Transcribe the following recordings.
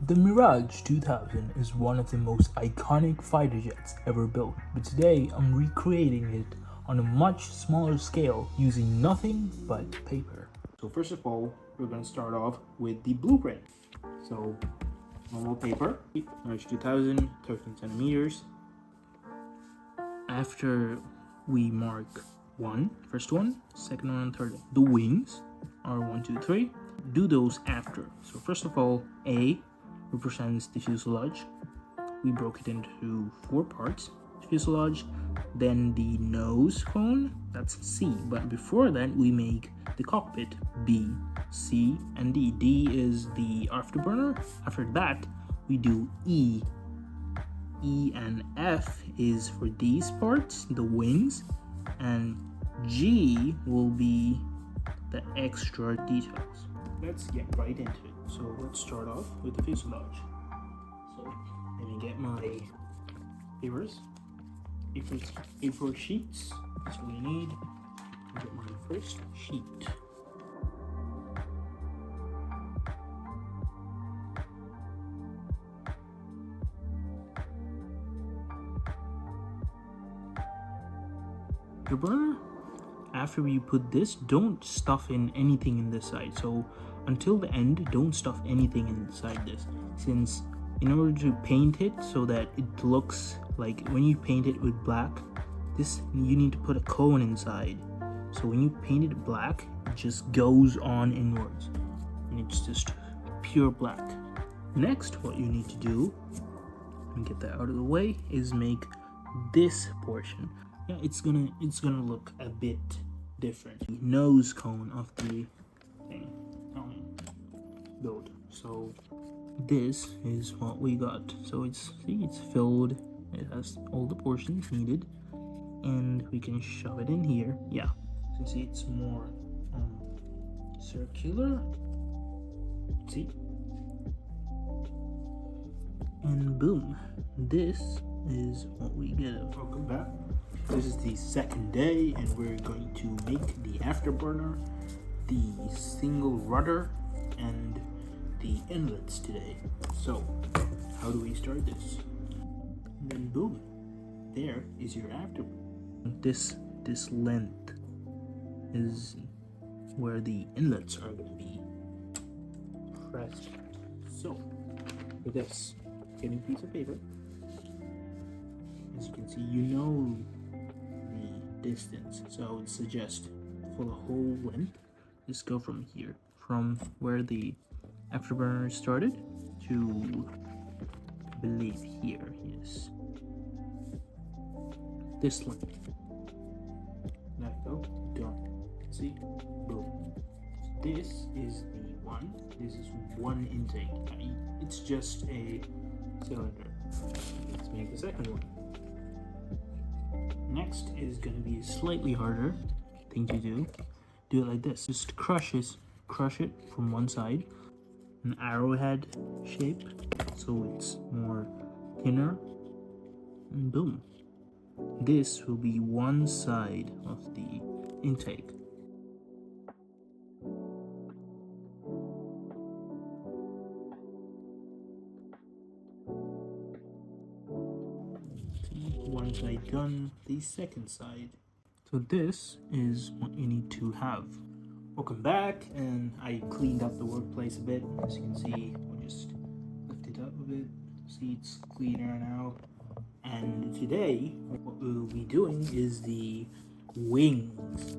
The Mirage 2000 is one of the most iconic fighter jets ever built, but today I'm recreating it on a much smaller scale using nothing but paper. So first of all, we're going to start off with the blueprint. So normal paper, Mirage 2000, 13 centimeters. After we mark first one, second one, and third one. The wings are 1, 2, 3. Do those after. So first of all, A represents the fuselage. We broke it into 4 parts. Fuselage, then the nose cone, that's C. But before that, we make the cockpit, B, C, and D. D is the afterburner. After that, we do E. E and F is for these parts, the wings, and G will be the extra details. Let's get right into it. So let's start off with the fuselage. So let me get my papers, A4 sheets. That's what we need. I'll get my first sheet. Your burner, after you put this, don't stuff in anything in this side. So until the end, don't stuff anything inside this, since in order to paint it so that it looks like when you paint it with black, this you need to put a cone inside. So when you paint it black, it just goes on inwards and it's just pure black. Next, what you need to do, and get that out of the way, is make this portion. Yeah, it's gonna look a bit different. The nose cone of the thing build. So this is what we got. So it's filled. It has all the portions needed, and we can shove it in here. Yeah, you can see it's more circular. See, and boom, this is what we get. Welcome back. This is the second day, and we're going to make the afterburner, the single rudder, and the inlets today. So, how do we start this? And then boom, there is your afterburner. This length is where the inlets are going to be pressed. So, with this, get a piece of paper. As you can see, you know the distance, so I would suggest for the whole length, just go from here, from where the afterburner started to, I believe, here. Yes, this length. There you go. Done. See, boom. This is the one. This is one intake. It's just a cylinder. Let's make the second one. Next is going to be a slightly harder thing to do. Do it like this. Just crush it from one side, an arrowhead shape, so it's more thinner, and boom. This will be one side of the intake. One side done, the second side. So this is what you need to have. Welcome back, and I cleaned up the workplace a bit. As you can see, we'll just lift it up a bit. See, it's cleaner now. And today, what we'll be doing is the wings.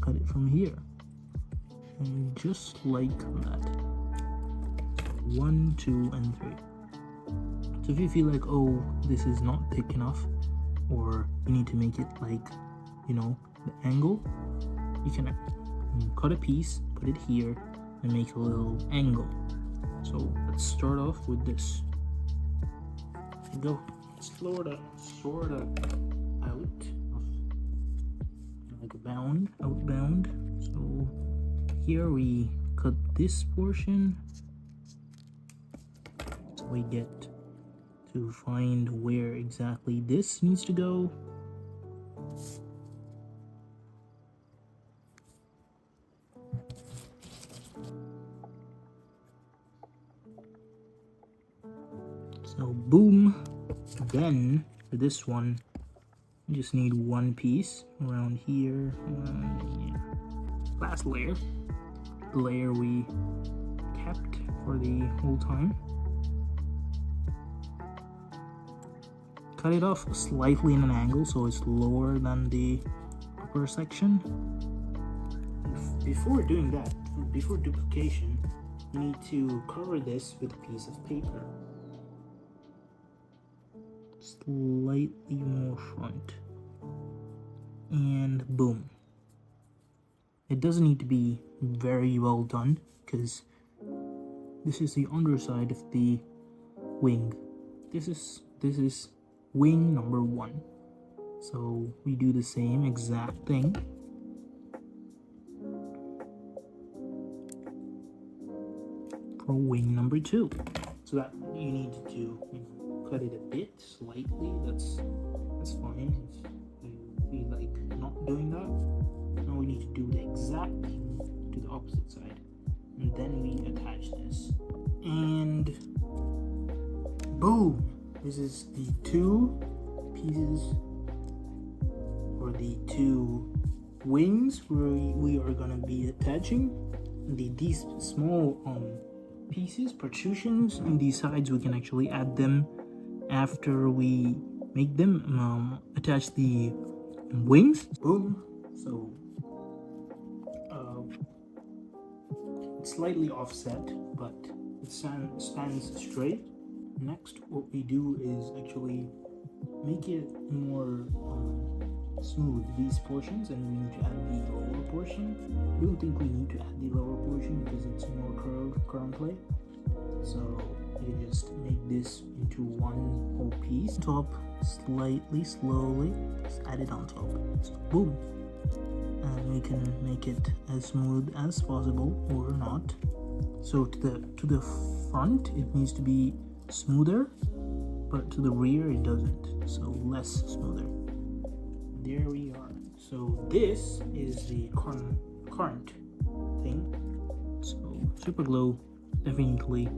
Cut it from here, and just like that. 1, 2, and 3. So if you feel like, oh, this is not thick enough, or you need to make it like, you know, the angle, you can cut a piece, put it here, and make a little angle. So let's start off with this. There you go. It's Florida, sorta. out of like outbound. So here we cut this portion, so we get to find where exactly this needs to go. So boom. Then for this one, you just need one piece around here. Yeah. Last layer, the layer we kept for the whole time. Cut it off slightly in an angle so it's lower than the upper section. Before doing that, before duplication, you need to cover this with a piece of paper. Slightly more front. And boom. It doesn't need to be very well done because this is the underside of the wing. This is wing number 1. So we do the same exact thing. For wing number 2. So that you need to do, cut it a bit slightly. That's fine if you feel like not doing that. Now we need to do the exact thing to the opposite side, and then we attach this, and boom. This is the 2 pieces, or the 2 wings where we are gonna be attaching. These small pieces, protrusions on these sides, we can actually add them after we make them attach the wings. Boom. So it's slightly offset, but it stands straight. Next, what we do is actually make it more smooth, these portions, and we need to add the lower portion. I don't think we need to add the lower portion because it's more curved currently. So you can just make this into one whole piece. Top, slightly, slowly, just add it on top. So boom. And we can make it as smooth as possible or not. So to the front it needs to be smoother, but to the rear it doesn't, so less smoother. There we are. So this is the current thing. So super glue definitely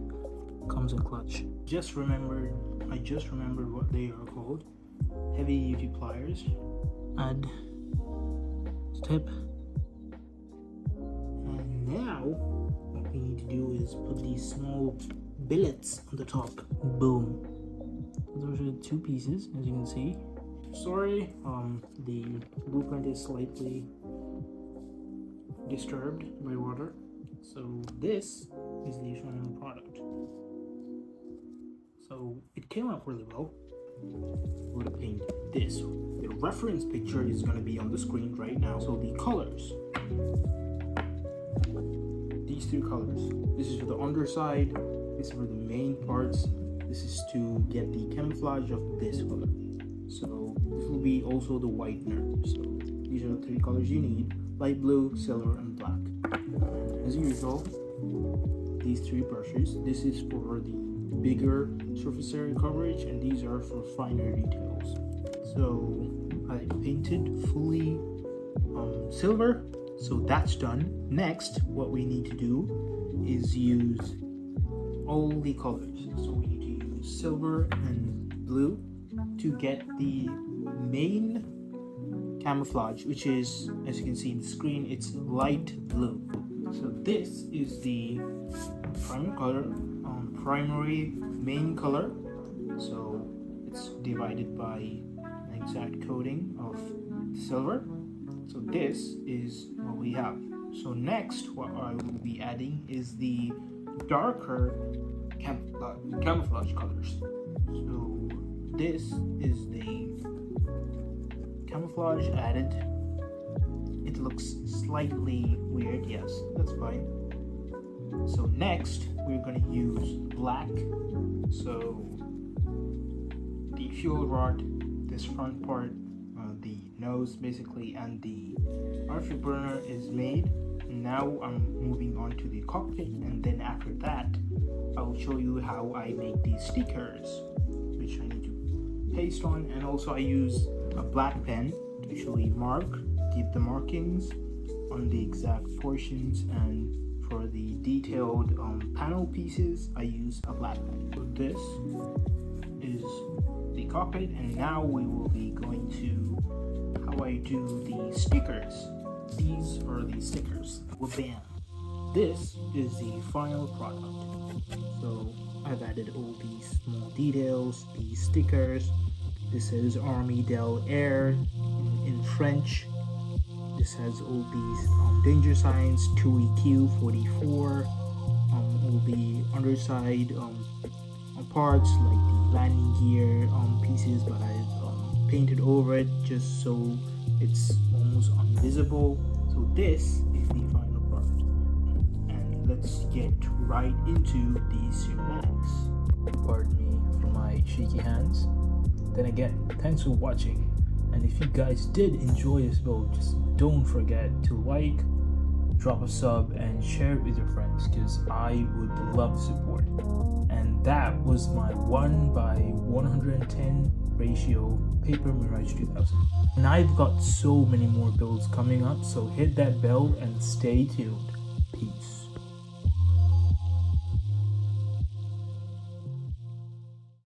comes in clutch. I just remembered what they are called. Heavy duty pliers. Add step. And now what we need to do is put these small billets on the top. Boom. Those are the 2 pieces, as you can see. Sorry, the blueprint is slightly disturbed by water. So this is the final product. So it came out really well. We're gonna paint this. The reference picture is gonna be on the screen right now. So the colors. These 3 colors. This is for the underside. This is for the main parts. This is to get the camouflage of this color. So this will be also the whitener. So these are the 3 colors you need: light blue, silver, and black. And as usual, these 3 brushes. This is for the bigger surface area coverage, and these are for finer details. So I painted fully silver. So that's done. Next, what we need to do is use all the colors. So we need to use silver and blue to get the main camouflage, which is, as you can see in the screen, it's light blue. So this is the primary main color. So it's divided by an exact coating of silver. So this is what we have. So next, what I will be adding is the darker camouflage colors. So this is the camouflage added. It looks slightly weird, yes, that's fine. So next, we're going to use black. So the fuel rod, this front part, the nose basically, and the afterburner is made. Now I'm moving on to the cockpit, and then after that I'll show you how I make these stickers, which I need to paste on. And also I use a black pen to actually give the markings on the exact portions, and for the detailed panel pieces I use a black pen. So this is the cockpit, and now we will be going to how I do the stickers. These are the stickers. Well, bam! This is the final product. So I've added all these small details, these stickers. This says Army Del Air in French. This has all these danger signs, 2EQ 44, all the underside parts like the landing gear pieces, but I've painted over it just so it's almost invisible. So this is the final product, and let's get right into these cinematics. Pardon me for my shaky hands. Then again, thanks for watching, and if you guys did enjoy this build, just don't forget to like, drop a sub, and share it with your friends, because I would love support. And that was my 1:110 ratio paper Mirage 2000. And I've got so many more builds coming up, so hit that bell and stay tuned. Peace.